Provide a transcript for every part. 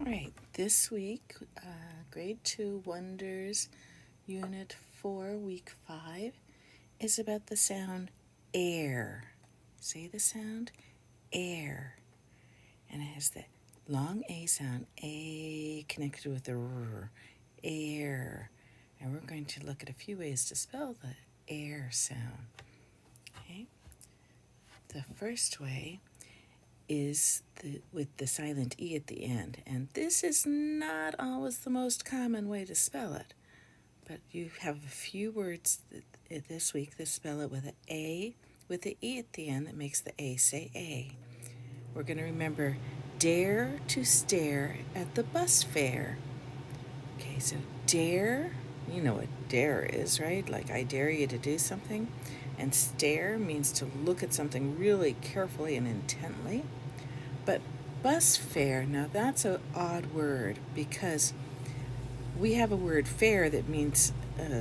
All right, this week, Grade 2 Wonders, Unit 4, Week 5, is about the sound air. Say the sound air. And it has the long A sound, A connected with the R, air. And we're going to look at a few ways to spell the air sound. Okay? The first way is with the silent E at the end. And this is not always the most common way to spell it. But you have a few words this week that spell it with an A with the E at the end that makes the A say A. We're going to remember dare to stare at the bus fare. Okay, so dare, you know what dare is, right? Like I dare you to do something. And stare means to look at something really carefully and intently. But bus fare, now that's an odd word because we have a word fair that means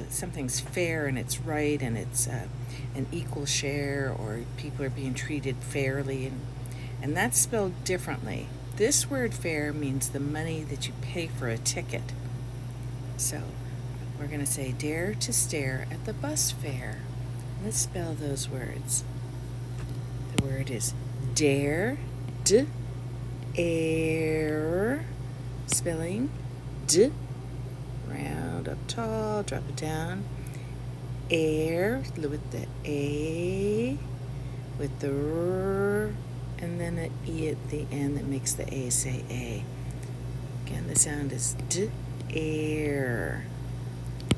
something's fair and it's right and it's an equal share or people are being treated fairly, and that's spelled differently. This word fair means the money that you pay for a ticket. So we're going to say dare to stare at the bus fare. Let's spell those words. The word is dare, d, air, spelling d, round up tall, drop it down, air with the A, with the R, and then an E at the end that makes the A say A. Again, the sound is d, air.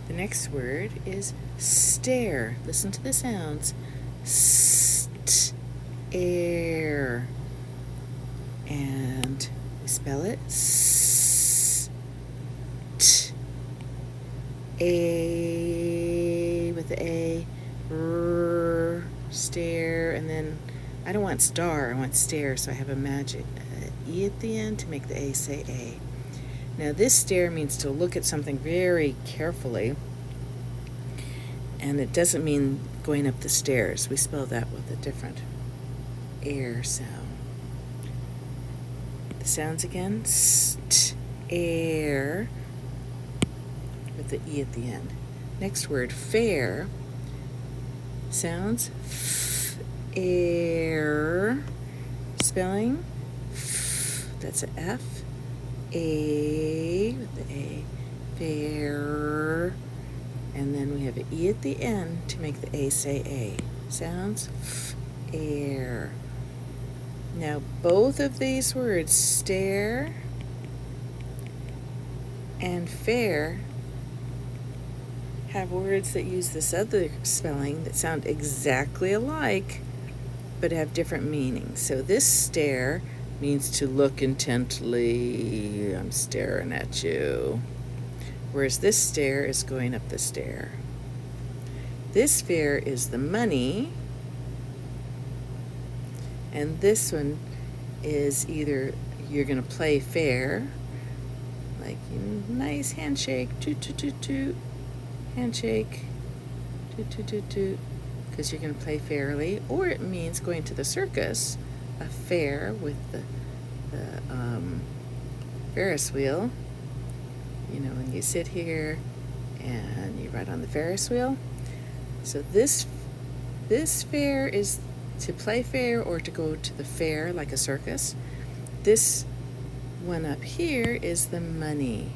The next word is stare. Listen to the sounds. St, air. And we spell it s, t, a with the A, r, stare, and then I don't want star, I want stare, so I have a magic E at the end to make the A say A. Now this stare means to look at something very carefully, and it doesn't mean going up the stairs. We spell that with a different air sound. The sounds again, st, air, with the E at the end. Next word, fair, sounds f, air, spelling f, that's an F, A with the A, fair, and then we have an E at the end to make the A say A. Sounds f, air. Now both of these words, stare and fair, have words that use this other spelling that sound exactly alike but have different meanings. So this stare means to look intently. I'm staring at you. Whereas this stare is going up the stair. This fare is the money. And this one is either you're going to play fair, like nice handshake, toot, toot, toot, toot, handshake, toot, toot, toot, toot, because you're going to play fairly, or it means going to the circus, a fair with the Ferris wheel, and you sit here and you ride on the Ferris wheel. So this fair is to play fair or to go to the fair like a circus. This one up here is the money.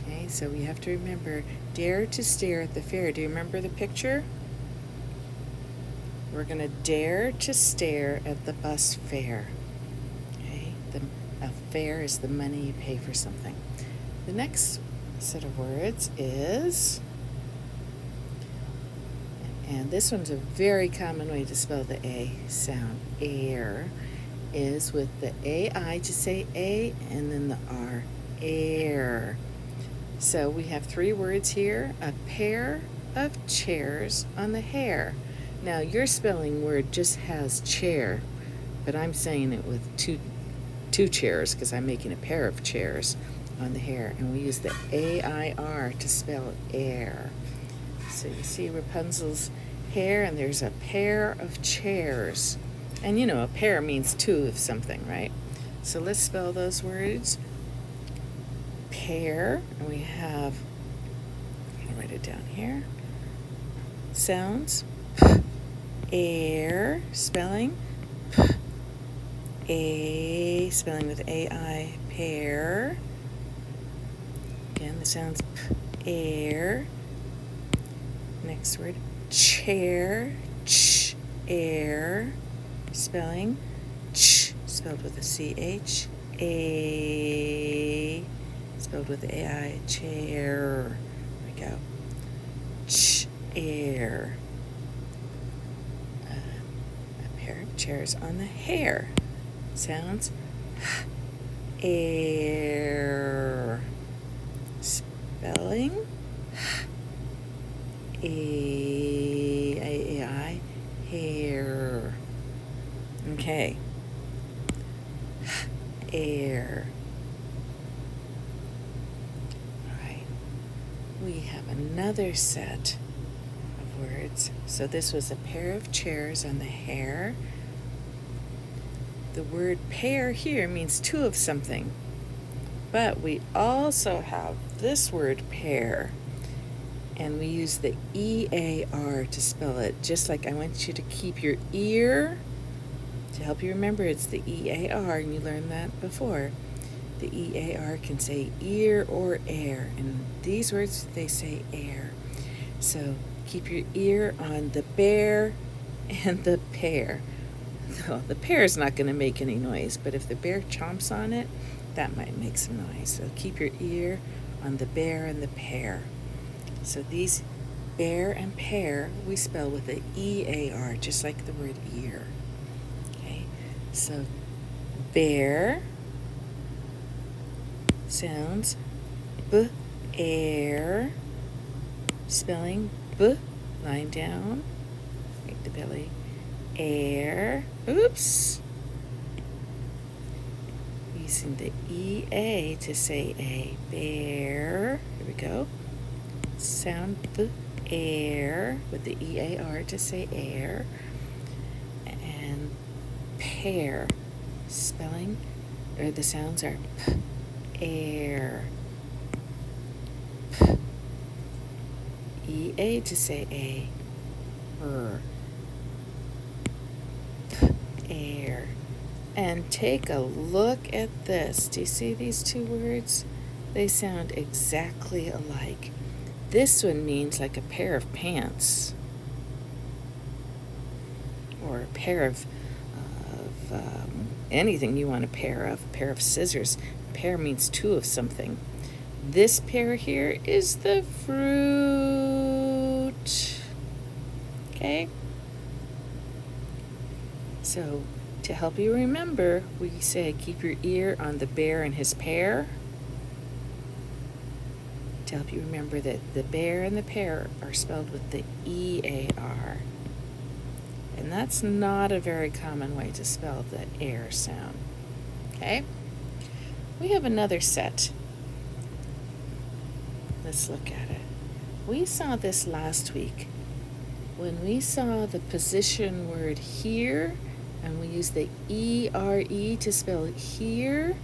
Okay, so we have to remember dare to stare at the fair. Do you remember the picture? We're going to dare to stare at the bus fare. Okay, a fare is the money you pay for something. The next set of words is, and this one's a very common way to spell the A sound, air, is with the AI to say A and then the R, air. So we have three words here, a pair of chairs on the hair. Now your spelling word just has chair, but I'm saying it with two chairs because I'm making a pair of chairs on the hair, and we use the AIR to spell air. So you see Rapunzel's hair, and there's a pair of chairs. And a pair means two of something, right? So let's spell those words. pear, and we have, I'll write it down here, sounds, air, spelling, a, spelling with A-I, pear. Again, the sounds air. Next word, chair, ch, air, spelling, ch, spelled with a C-H, a, spelled with A-I, chair. There we go. Ch, air. A pair of chairs on the hair. Sounds, air. Spelling, A-I, hair. Okay. Air. All right. We have another set of words. So this was a pair of chairs on the hair. The word pair here means two of something. But we also have this word pair, and we use the E-A-R to spell it, just like I want you to keep your ear, to help you remember it's the E-A-R, and you learned that before. The E-A-R can say ear or air, and these words, they say air. So keep your ear on the bear and the pear. Well, the pear is not going to make any noise, but if the bear chomps on it, that might make some noise. So keep your ear on the bear and the pear. So these bear and pear, we spell with the E-A-R, just like the word ear. Okay, so bear sounds b-air, spelling b, line down, make the belly, air, oops, using the E-A to say a, bear, here we go, sound b, air, with the E-A-R to say air, and pear, spelling, or the sounds are p, air, p, E-A to say a, p, air. And take a look at this. Do you see these two words? They sound exactly alike. This one means like a pair of pants, or a pair of anything you want a pair of scissors. Pair means two of something. This pair here is the fruit. Okay? So, to help you remember, we say keep your ear on the bear and his pear. To help you remember that the bear and the pear are spelled with the E-A-R. And that's not a very common way to spell the air sound. Okay? We have another set. Let's look at it. We saw this last week when we saw the position word here, and we use the E-R-E to spell here.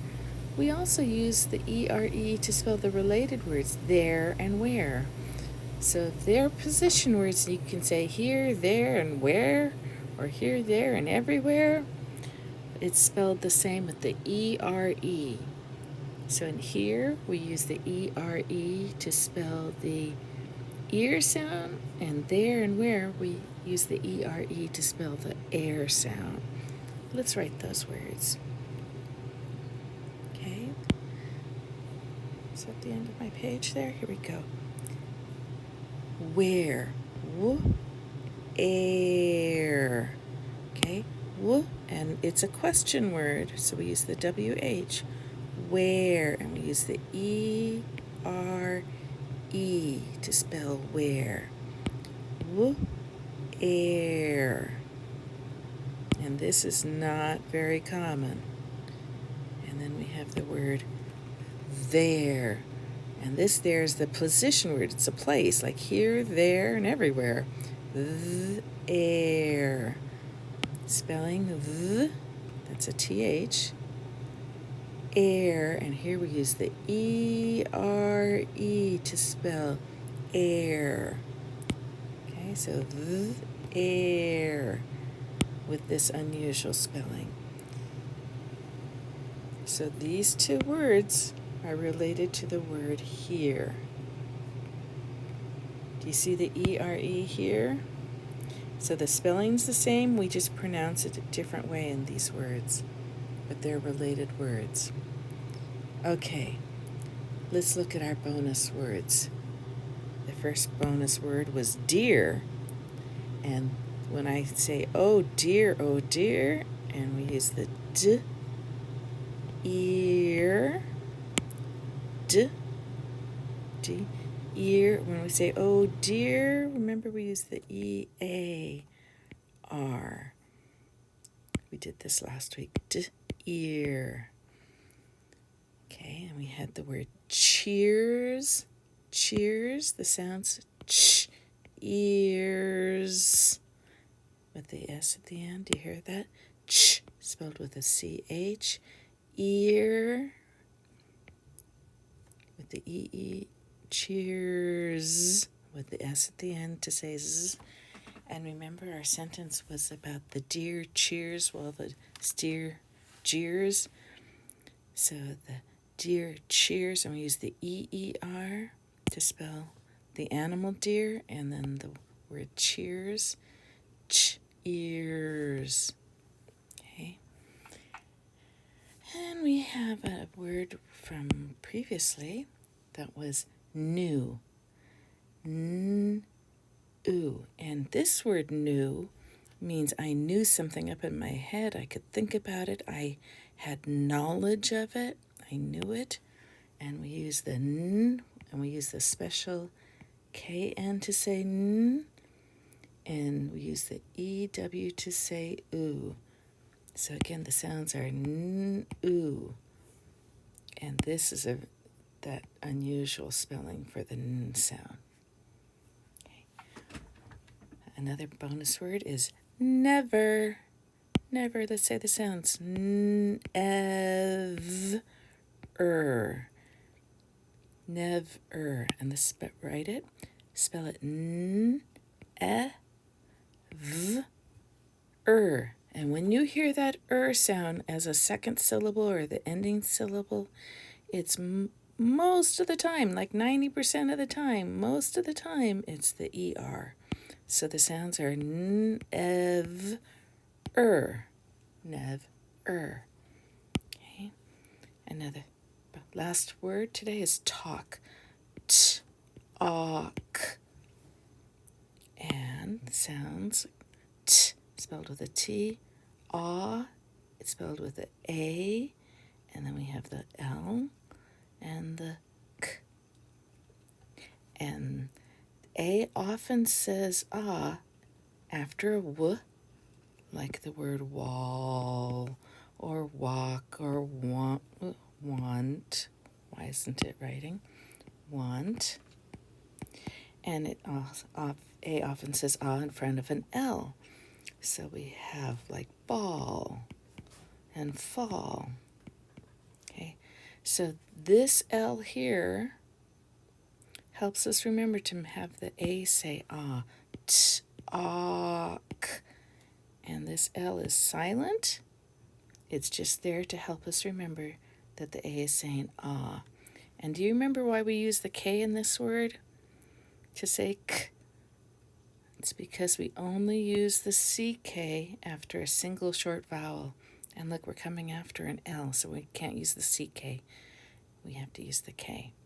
We also use the E-R-E to spell the related words there and where. So if they're position words, you can say here, there, and where, or here, there, and everywhere. It's spelled the same with the E-R-E. So in here, we use the E-R-E to spell the ear sound, and there and where, we use the E-R-E to spell the air sound. Let's write those words. Okay. Is that the end of my page there? Here we go. Where, air. Okay, and it's a question word, so we use the W-H. Where, and we use the E-R-E to spell where. Air. And this is not very common. And then we have the word there. And this there is the position word. It's a place, like here, there, and everywhere. Air. Spelling that's a TH. air, and here we use the E-R-E to spell air. Okay, so air with this unusual spelling. So these two words are related to the word here. Do you see the E-R-E here? So the spelling's the same, we just pronounce it a different way in these words, but they're related words. Okay, let's look at our bonus words. The first bonus word was deer, and when I say oh dear, and we use the d, ear, d, d, ear. When we say oh dear, remember we use the E-A-R. We did this last week, d, ear. Okay, and we had the word cheers, the sounds ch, ears, with the S at the end. Do you hear that? Ch, spelled with a C-H, ear, with the E-E, cheers, with the S at the end to say z. And remember our sentence was about the deer cheers while the steer jeers. So the deer cheers, and we use the E-E-R to spell the animal deer, and then the word cheers, ears. Okay. And we have a word from previously that was new. N-oo. And this word new means I knew something up in my head. I could think about it. I had knowledge of it. I knew it. And we use the n, and we use the special KN to say n, and we use the EW to say oo. So again, the sounds are n, oo. And this is that unusual spelling for the n sound. Okay. Another bonus word is never. Never. Let's say the sounds never. Never. And write it. Spell it n-e-v-er. And when you hear that sound as a second syllable or the ending syllable, it's most of the time, like 90% of the time, most of the time, it's the ER. So the sounds are n-ev-er. Nev-er. Okay. Another last word today is talk. T-alk. And the sounds t, spelled with a T, aw, it's spelled with an A, and then we have the L and the K. And A often says ah after a W, like the word wall or walk or want. Why isn't it writing? Want. And it A often says ah in front of an L. So we have like ball and fall. Okay, so this L here helps us remember to have the A say ah, t, ah, k. And this L is silent. It's just there to help us remember that the A is saying ah. And do you remember why we use the K in this word to say k? It's because we only use the CK after a single short vowel. And look, we're coming after an L, so we can't use the CK. We have to use the K.